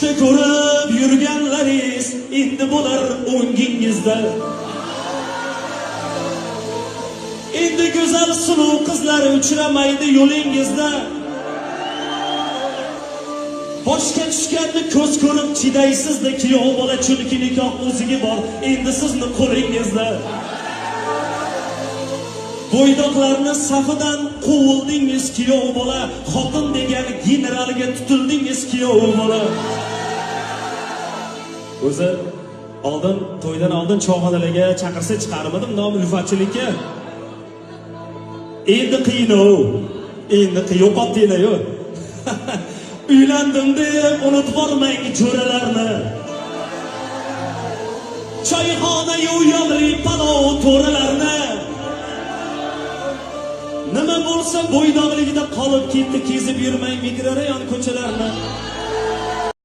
Tushda ko'rib yurganlaringiz endi bo'lar o'ngingizda. Endi go'zal suluv qizlar uchramaydi yo'lingizda. Boshga tushganni ko'z ko'rib chidaysizda kuyov bola, chunki nikoh o'ziga bor endi sizni qo'lingizda. Bo'ydoqlarni safidan quvildingiz kuyov bola, xotin degan generalga tutildingiz kuyov bola. O'zi oldin to'ydan oldin choyxonalarga chaqirsa chiqarmadim nomi ulfatchilikka. Endi qiyin-ov. Endi yo'qotdinglar-ku. Uylandim deb unutib bormang jo'ralarni. Choyxonaga uyalri palov to'ralarni. Nima bo'lsa bo'ydoqligida qolib ketdi, kezib yurmang mikrarayon ko'chalarni.